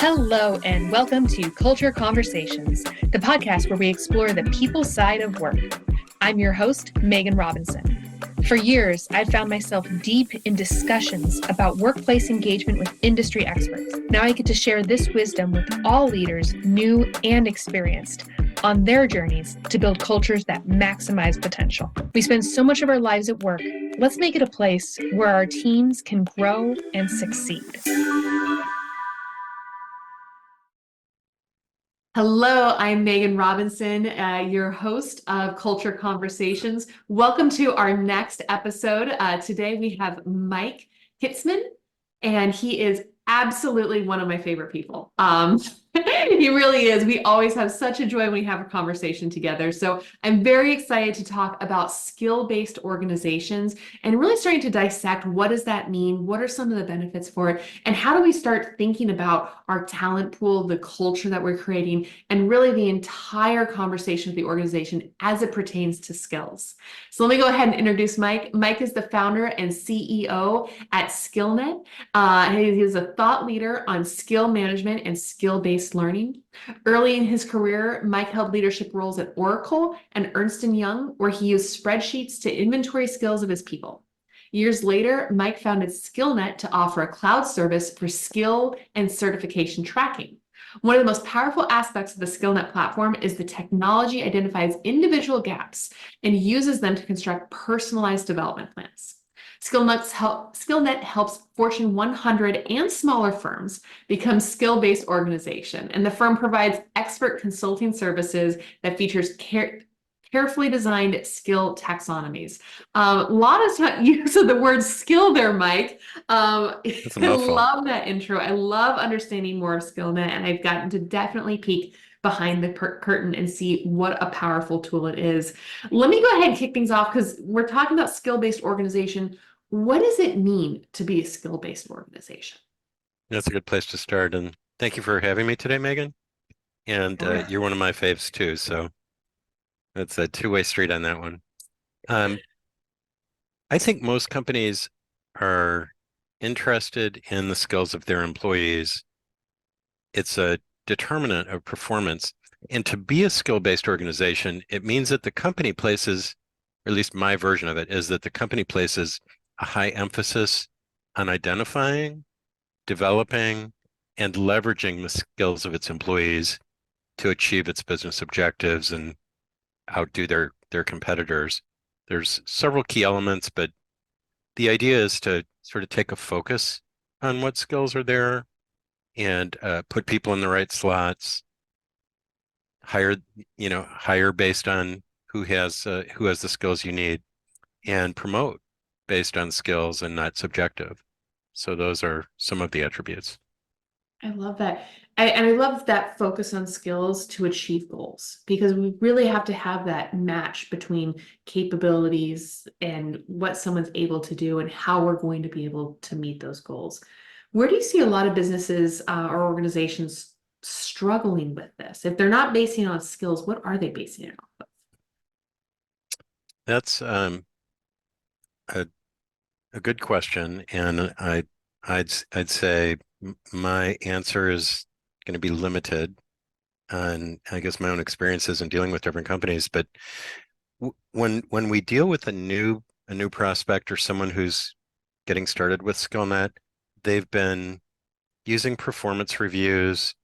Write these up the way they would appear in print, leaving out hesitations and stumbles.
Hello, and welcome to Culture Conversations, the podcast where we explore the people side of work. I'm your host, Megan Robinson. For years, I've found myself deep in discussions about workplace engagement with industry experts. Now I get to share this wisdom with all leaders, new and experienced, on their journeys to build cultures that maximize potential. We spend so much of our lives at work. Let's make it a place where our teams can grow and succeed. Hello, I'm Megan Robinson, your host of Culture Conversations. Welcome to our next episode. Today we have Mike Kritzman, and he is absolutely one of my favorite people. He really is. We always have such a joy when we have a conversation together. So I'm very excited to talk about skill-based organizations and really starting to dissect what does that mean? What are some of the benefits for it? And how do we start thinking about our talent pool, the culture that we're creating, and really the entire conversation of the organization as it pertains to skills. So let me go ahead and introduce Mike. Mike is the founder and CEO at SkillNet. He is a thought leader on skill management and skill-based learning. Early in his career, Mike held leadership roles at Oracle and Ernst & Young, where he used spreadsheets to inventory skills of his people. Years later, Mike founded SkillNet to offer a cloud service for skill and certification tracking. One of the most powerful aspects of the SkillNet platform is the technology identifies individual gaps and uses them to construct personalized development plans. SkillNet helps Fortune 100 and smaller firms become skill-based organization, and the firm provides expert consulting services that features carefully designed skill taxonomies. A lot of use of the word skill there, Mike. I love that intro. I love understanding more of SkillNet, and I've gotten to definitely peek behind the curtain and see what a powerful tool it is. Let me go ahead and kick things off because we're talking about skill-based organization. What does it mean to be a skill-based organization? That's a good place to start. And thank you for having me today, Megan. And you're one of my faves too. So it's a two-way street on that one. I think most companies are interested in the skills of their employees. It's a determinant of performance. And to be a skill-based organization, it means that the company places, or at least my version of it, is that the company places a high emphasis on identifying, developing, and leveraging the skills of its employees to achieve its business objectives and outdo their competitors. There's several key elements, but the idea is to sort of take a focus on what skills are there and put people in the right slots, hire based on who has the skills you need, and promote based on skills and not subjective. So those are some of the attributes. I love that. And I love that focus on skills to achieve goals, because we really have to have that match between capabilities and what someone's able to do and how we're going to be able to meet those goals. Where do you see a lot of businesses or organizations struggling with this? If they're not basing it on skills, what are they basing it off of? That's a good question, and I'd say my answer is going to be limited on, I guess, my own experiences in dealing with different companies. But when we deal with a new prospect or someone who's getting started with SkillNet, they've been using performance reviews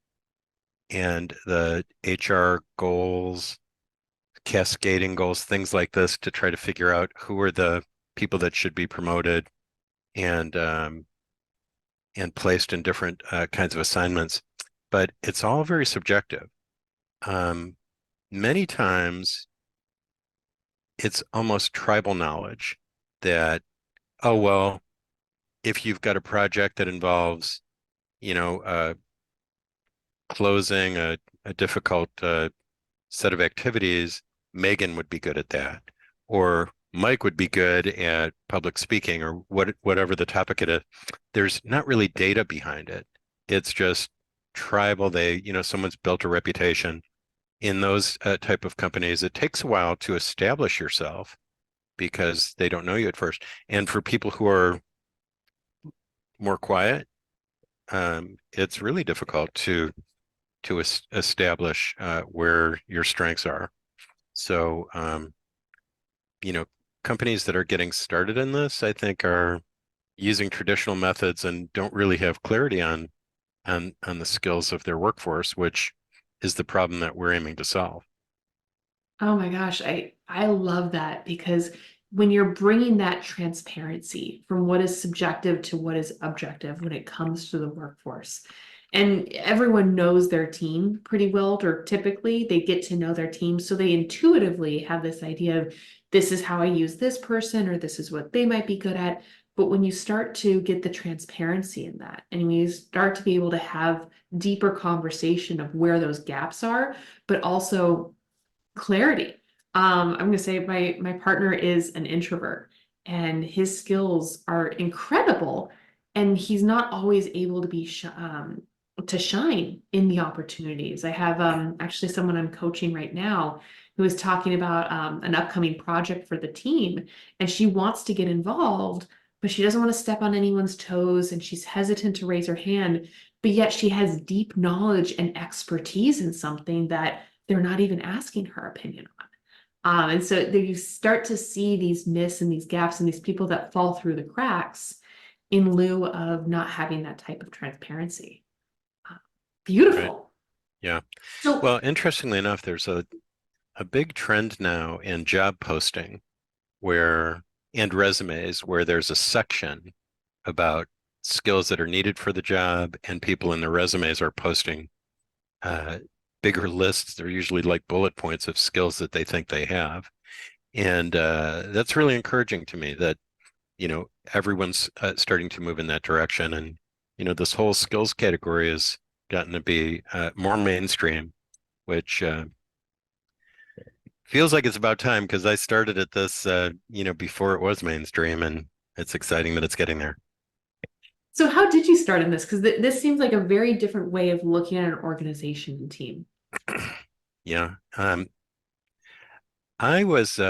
and the HR goals, cascading goals, things like this to try to figure out who are the people that should be promoted and placed in different kinds of assignments. But it's all very subjective. Many times it's almost tribal knowledge that, oh, well, if you've got a project that involves, closing a difficult set of activities, Megan would be good at that, or Mike would be good at public speaking, or whatever the topic it is. There's not really data behind it. It's just tribal. Someone's built a reputation. In those type of companies, it takes a while to establish yourself because they don't know you at first. And for people who are more quiet, it's really difficult to establish where your strengths are. So, you know, companies that are getting started in this, I think, are using traditional methods and don't really have clarity on the skills of their workforce, which is the problem that we're aiming to solve. Oh my gosh, I love that because when you're bringing that transparency from what is subjective to what is objective when it comes to the workforce, and everyone knows their team pretty well, or typically they get to know their team, so they intuitively have this idea of this is how I use this person, or this is what they might be good at. But when you start to get the transparency in that, and when you start to be able to have deeper conversation of where those gaps are, but also clarity. I'm going to say my partner is an introvert and his skills are incredible, and he's not always able to to shine in the opportunities. I have actually someone I'm coaching right now who is talking about an upcoming project for the team, and she wants to get involved, but she doesn't want to step on anyone's toes, and she's hesitant to raise her hand, but yet she has deep knowledge and expertise in something that they're not even asking her opinion on. And so there you start to see these myths and these gaps and these people that fall through the cracks in lieu of not having that type of transparency. Uh, Right. Beautiful. Yeah. So, Well, interestingly enough, there's a big trend now in job posting where and resumes where there's a section about skills that are needed for the job, and people in their resumes are posting uh, bigger lists. They're usually like bullet points of skills that they think they have. And that's really encouraging to me that, everyone's starting to move in that direction. And, this whole skills category has gotten to be more mainstream, which feels like it's about time because I started at this, before it was mainstream, and it's exciting that it's getting there. so how did you start in this? Because this seems like a very different way of looking at an organization and team. Yeah. I was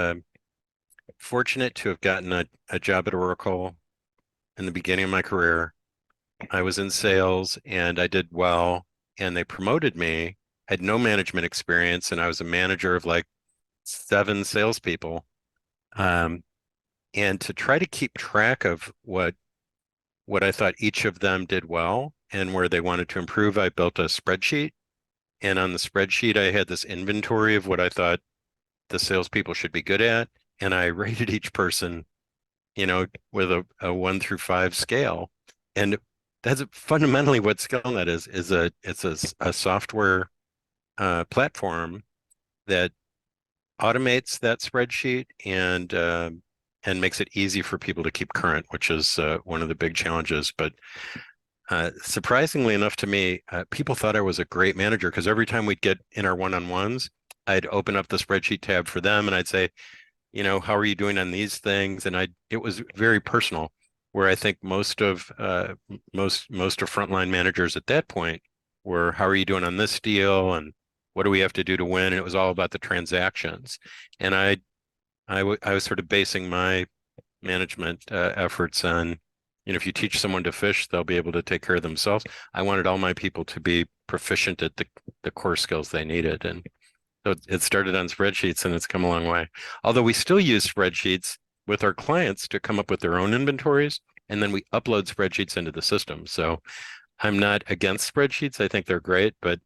fortunate to have gotten a job at Oracle in the beginning of my career. I was in sales and I did well, and they promoted me. I had no management experience, and I was a manager of like 7 salespeople. Um, and to try to keep track of what I thought each of them did well and where they wanted to improve, I built a spreadsheet. And on the spreadsheet, I had this inventory of what I thought the salespeople should be good at. And I rated each person, with a 1 through 5 scale. And that's fundamentally what SkillNet is a software platform that automates that spreadsheet and makes it easy for people to keep current, which is one of the big challenges. But surprisingly enough to me, people thought I was a great manager because every time we'd get in our one-on-ones, I'd open up the spreadsheet tab for them and I'd say, how are you doing on these things? And it was very personal, where I think most of frontline managers at that point were, how are you doing on this deal? And what do we have to do to win? And it was all about the transactions. And I was sort of basing my management efforts on, if you teach someone to fish, they'll be able to take care of themselves. I wanted all my people to be proficient at the core skills they needed. And so it started on spreadsheets and it's come a long way. Although we still use spreadsheets with our clients to come up with their own inventories, and then we upload spreadsheets into the system. So I'm not against spreadsheets. I think they're great, but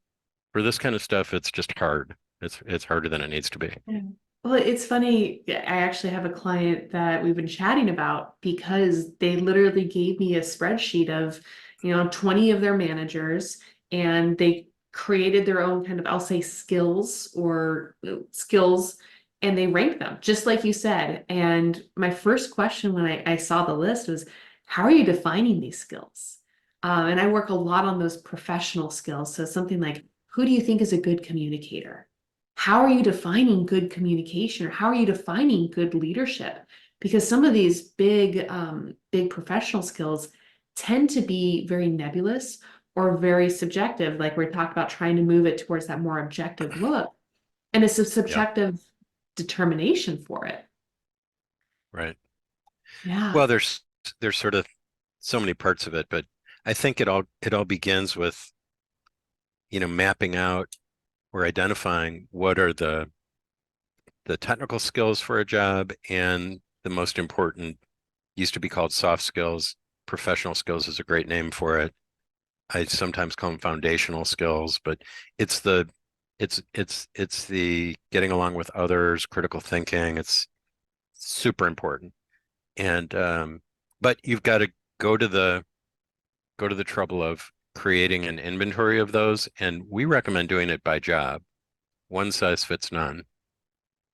for this kind of stuff, it's just hard. It's harder than it needs to be. Yeah. Well, it's funny. I actually have a client that we've been chatting about because they literally gave me a spreadsheet of, 20 of their managers, and they created their own kind of, I'll say skills, and they ranked them just like you said. And my first question when I saw the list was, how are you defining these skills? And I work a lot on those professional skills. So something like, who do you think is a good communicator? How are you defining good communication, or how are you defining good leadership? Because some of these big professional skills tend to be very nebulous or very subjective. Like we talked about trying to move it towards that more objective look. And it's a Yeah, subjective determination for it. right. Yeah. Well, there's sort of so many parts of it, but I think it all begins with, mapping out or identifying what are the technical skills for a job and the most important, used to be called soft skills. Professional skills is a great name for it. I sometimes call them foundational skills, but it's the it's the getting along with others, critical thinking. It's super important. And but you've got to go to the go to the trouble of creating an inventory of those, and we recommend doing it by job. One size fits none.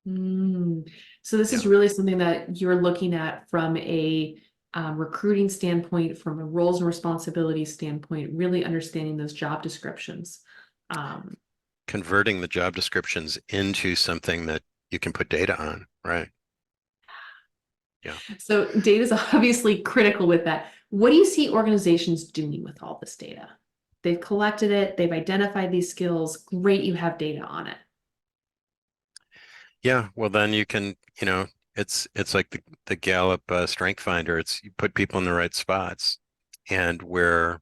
Mm. So this is Yeah. really something that you're looking at from a recruiting standpoint, from a roles and responsibilities standpoint, really understanding those job descriptions. Um, Converting the job descriptions into something that you can put data on, right? Yeah. so data is obviously critical with that. What do you see organizations doing with all this data? They've collected it, they've identified these skills. Great, you have data on it. Yeah, well then you can, it's like the Gallup Strength Finder. It's you put people in the right spots. And where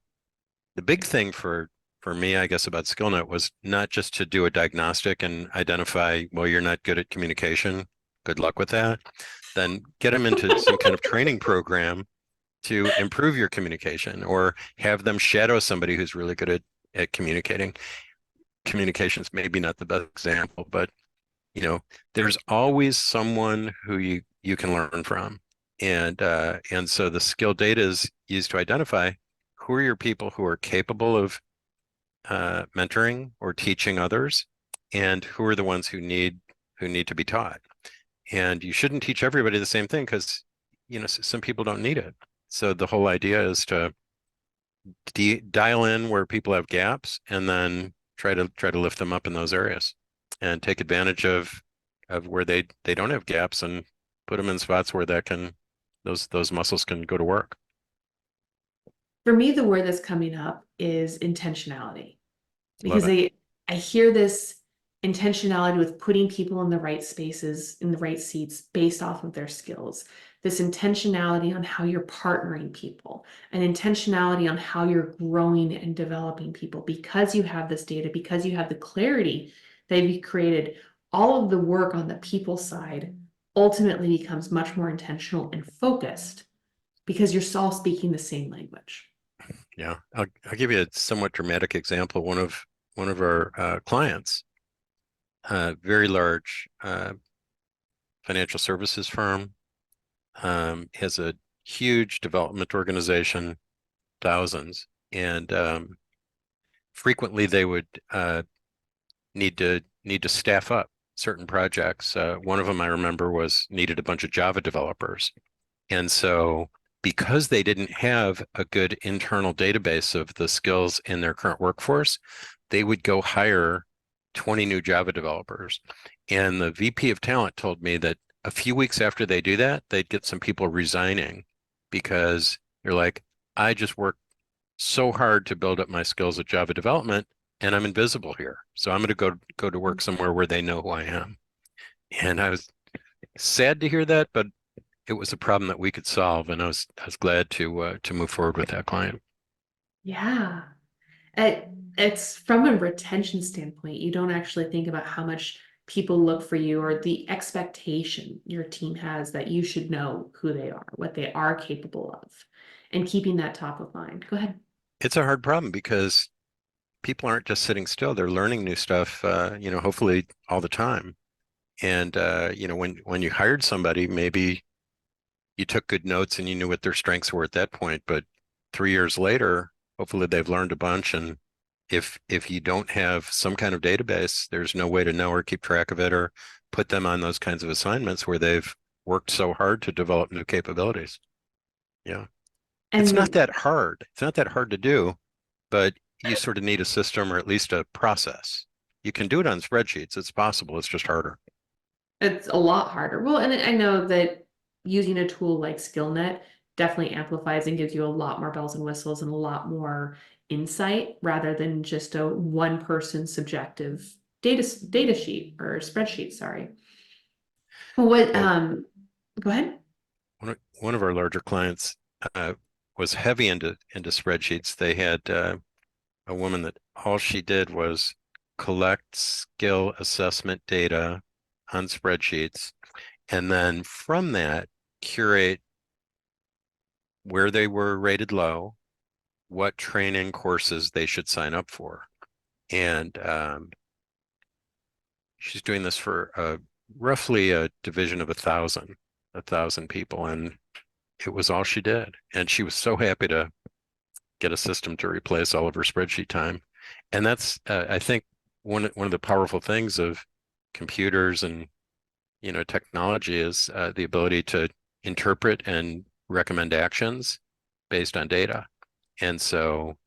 the big thing for me, I guess, about SkillNet was not just to do a diagnostic and identify, well, you're not good at communication. Good luck with that. Then get them into some kind of training program to improve your communication, or have them shadow somebody who's really good at communicating. Communication's maybe not the best example, but you know, there's always someone who you can learn from. And so the skill data is used to identify who are your people who are capable of mentoring or teaching others, and who are the ones who need to be taught. And you shouldn't teach everybody the same thing, because some people don't need it. So the whole idea is to dial in where people have gaps, and then try to lift them up in those areas, and take advantage of where they don't have gaps, and put them in spots where those muscles can go to work. For me, the word that's coming up is intentionality. Love Because it. I hear this intentionality with putting people in the right spaces, in the right seats based off of their skills. This intentionality on how you're partnering people, an intentionality on how you're growing and developing people because you have this data, because you have the clarity that you've created. All of the work on the people side ultimately becomes much more intentional and focused because you're all speaking the same language. Yeah, I'll give you a somewhat dramatic example. One of our clients, very large financial services firm, has a huge development organization, thousands, and frequently they would need to staff up certain projects. One of them I remember was needed a bunch of Java developers, and so because they didn't have a good internal database of the skills in their current workforce, they would go hire 20 new Java developers. And the VP of talent told me that a few weeks after they do that, they'd get some people resigning, because they're like, I just worked so hard to build up my skills at Java development, and I'm invisible here. So I'm going to go to work somewhere where they know who I am. And I was sad to hear that, but it was a problem that we could solve, and I was glad to move forward with that client. Yeah. It, it's from a retention standpoint, you don't actually think about how much people look for you or the expectation your team has that you should know who they are, what they are capable of, and keeping that top of mind. Go ahead. It's a hard problem because people aren't just sitting still; they're learning new stuff, hopefully all the time. And when you hired somebody, maybe you took good notes and you knew what their strengths were at that point. But 3 years later, hopefully they've learned a bunch. And if you don't have some kind of database, there's no way to know or keep track of it, or put them on those kinds of assignments where they've worked so hard to develop new capabilities. Yeah. It's not And that hard. It's not that hard to do, but you sort of need a system, or at least a process. You can do it on spreadsheets. It's possible. It's just harder. it's a lot harder. Well, and I know that using a tool like SkillNet definitely amplifies and gives you a lot more bells and whistles and a lot more insight rather than just a one person subjective data sheet or spreadsheet, sorry. What Well, go ahead. one of our larger clients, uh, was heavy into spreadsheets. They had a woman that all she did was collect skill assessment data on spreadsheets, and then from that curate where they were rated low, what training courses they should sign up for. And she's doing this for roughly a division of a thousand people, and it was all she did. And she was so happy to get a system to replace all of her spreadsheet time. And that's, I think, one of the powerful things of computers and technology is the ability to interpret and recommend actions based on data. And so,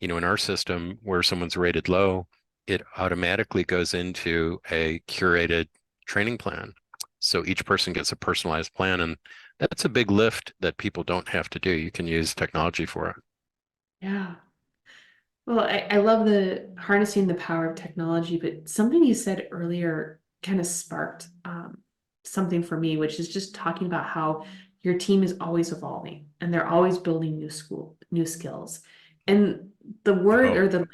in our system where someone's rated low, it automatically goes into a curated training plan. So each person gets a personalized plan, and that's a big lift that people don't have to do. You can use technology for it. Yeah. Well, I love the harnessing the power of technology, but something you said earlier kind of sparked something for me, which is just talking about how your team is always evolving and they're always building new skills. And the You word hope. or the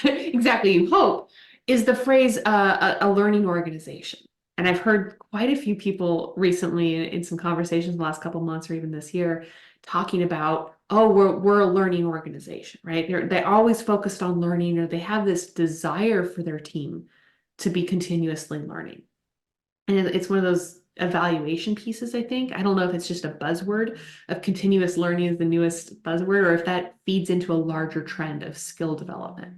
exactly you hope is the phrase a learning organization. And I've heard quite a few people recently in some conversations in the last couple of months or even this year talking about, oh, we're a learning organization, right? They're always focused on learning, or they have this desire for their team to be continuously learning. And it's one of those evaluation pieces, I think. I don't know if it's just a buzzword of continuous learning is the newest buzzword, or if that feeds into a larger trend of skill development.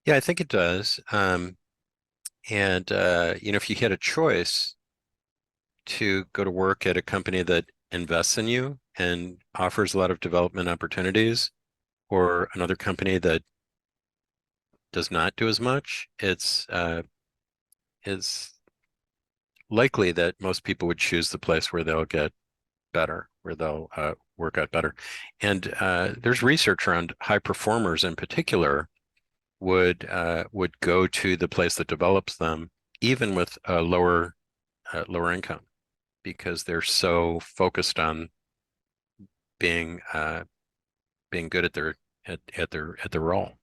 Yeah, I think it does. And if you had a choice to go to work at a company that invests in you and offers a lot of development opportunities, or another company that does not do as much, it's likely that most people would choose the place where they'll get better, where they'll work out better. And there's research around high performers in particular would go to the place that develops them, even with a lower income, because they're so focused on being being good at their role.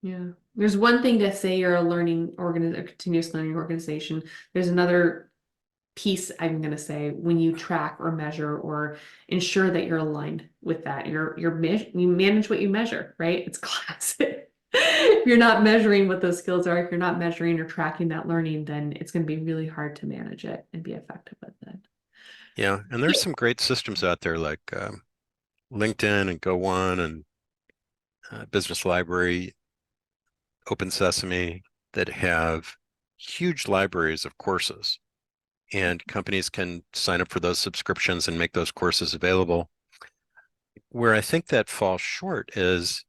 Yeah. There's one thing to say you're a continuous learning organization. There's another piece I'm going to say when you track or measure or ensure that you're aligned with that. You manage what you measure, right? It's classic. If you're not measuring what those skills are, if you're not measuring or tracking that learning, then it's going to be really hard to manage it and be effective with it. Yeah, and there's some great systems out there like LinkedIn and Go One and Business Library, Open Sesame, that have huge libraries of courses, and companies can sign up for those subscriptions and make those courses available. Where I think that falls short is,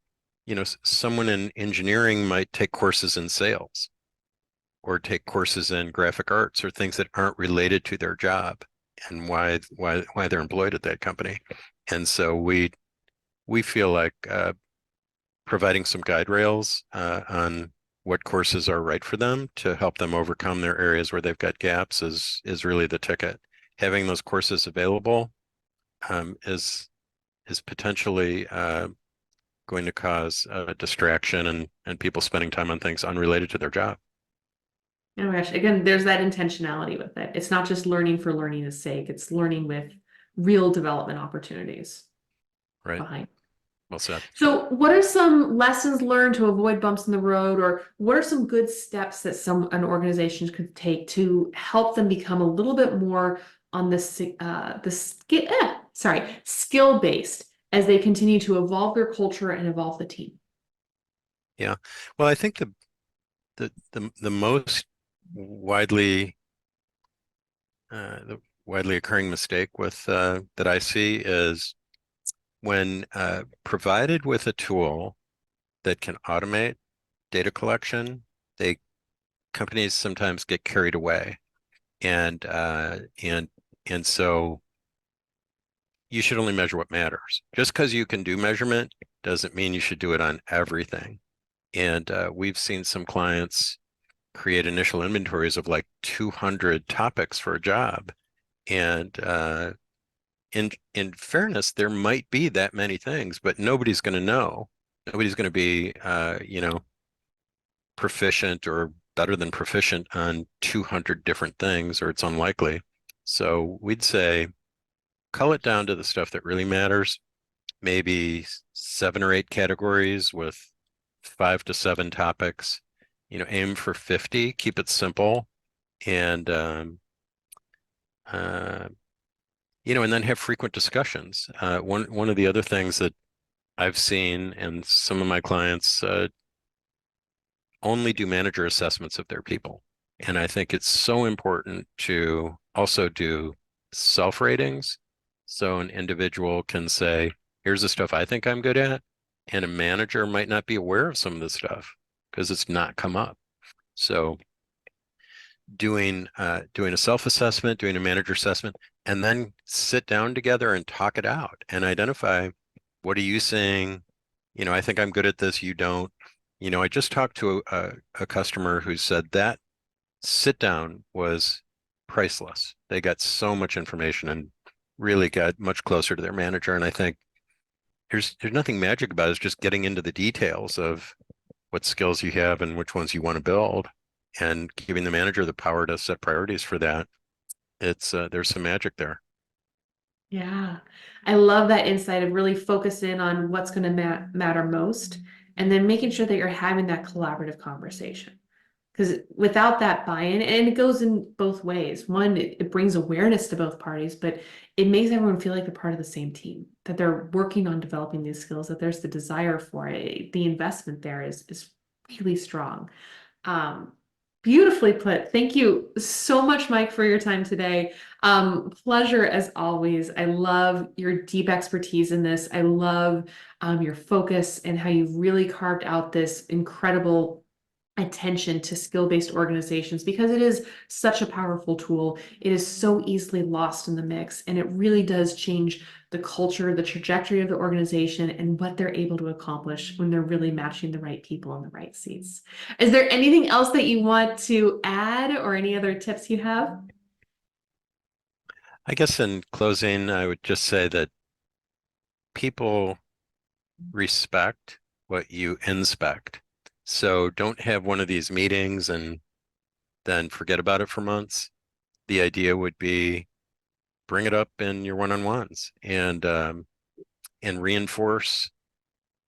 someone in engineering might take courses in sales or take courses in graphic arts or things that aren't related to their job and why they're employed at that company. And so we feel like providing some guide rails on what courses are right for them to help them overcome their areas where they've got gaps is really the ticket. Having those courses available is potentially going to cause a distraction and people spending time on things unrelated to their job. Oh my gosh, again, there's that intentionality with it. It's not just learning for learning's sake. It's learning with real development opportunities Right. behind. Well said. So, what are some lessons learned to avoid bumps in the road, or what are some good steps that an organization could take to help them become a little bit more on skill based as they continue to evolve their culture and evolve the team? Yeah. Well, I think the most widely the widely occurring mistake with that I see is when provided with a tool that can automate data collection, they companies sometimes get carried away, and and so you should only measure what matters. Just because you can do measurement doesn't mean you should do it on everything. And we've seen some clients create initial inventories of like 200 topics for a job, and in fairness, there might be that many things, but nobody's going to know. Nobody's going to be, proficient or better than proficient on 200 different things, or it's unlikely. So we'd say cull it down to the stuff that really matters, maybe 7 or 8 categories with 5 to 7 topics. Aim for 50, keep it simple, and uh, and then have frequent discussions. One of the other things that I've seen, and some of my clients only do manager assessments of their people. And I think it's so important to also do self ratings. So an individual can say, here's the stuff I think I'm good at. And a manager might not be aware of some of the stuff because it's not come up. So doing a self-assessment, doing a manager assessment, and then sit down together and talk it out and identify, what are you saying? I think I'm good at this, you don't. I just talked to a customer who said that sit down was priceless. They got so much information and really got much closer to their manager. And I think there's nothing magic about it. It's just getting into the details of what skills you have and which ones you want to build, and giving the manager the power to set priorities for that. It's there's some magic there. Yeah, I love that insight of really focus in on what's going to matter most, and then making sure that you're having that collaborative conversation. Because without that buy-in, and it goes in both ways. One, it brings awareness to both parties, but it makes everyone feel like they're part of the same team, that they're working on developing these skills, that there's the desire for it. The investment there is really strong. Um, Beautifully put. Thank you so much, Mike, for your time today. Pleasure as always. I love your deep expertise in this. I love your focus and how you've really carved out this incredible attention to skill-based organizations, because it is such a powerful tool. It is so easily lost in the mix, and it really does change the culture, the trajectory of the organization, and what they're able to accomplish when they're really matching the right people in the right seats. Is there anything else that you want to add, or any other tips you have? I guess in closing, I would just say that people respect what you inspect. So don't have one of these meetings and then forget about it for months. The idea would be, bring it up in your one-on-ones, and reinforce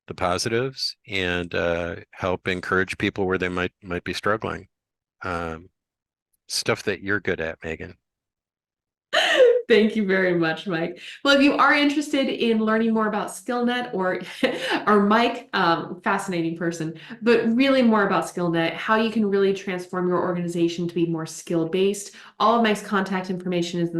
the positives, and help encourage people where they might be struggling. Um, Stuff that you're good at, Megan. Thank you very much, Mike. Well, if you are interested in learning more about SkillNet or Mike, fascinating person, but really more about SkillNet, how you can really transform your organization to be more skill-based. All of Mike's contact information is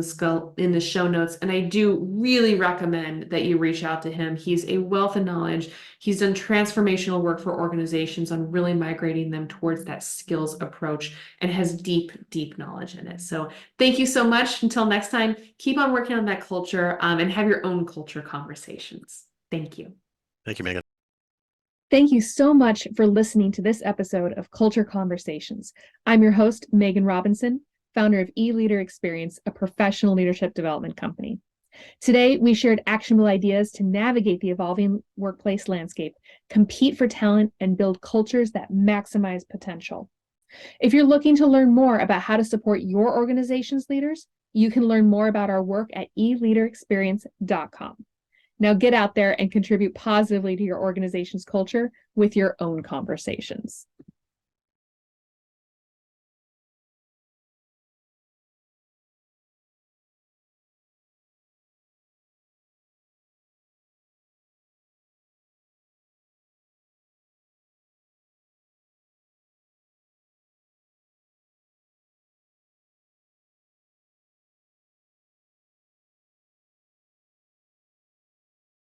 in the show notes, and I do really recommend that you reach out to him. He's a wealth of knowledge. He's done transformational work for organizations on really migrating them towards that skills approach, and has deep, deep knowledge in it. So thank you so much. Until next time, keep on working on that culture, and have your own culture conversations. Thank you. Thank you, Megan. Thank you so much for listening to this episode of Culture Conversations. I'm your host, Megan Robinson, founder of eLeader Experience, a professional leadership development company. Today, we shared actionable ideas to navigate the evolving workplace landscape, compete for talent, and build cultures that maximize potential. If you're looking to learn more about how to support your organization's leaders, you can learn more about our work at eleaderexperience.com. Now get out there and contribute positively to your organization's culture with your own conversations.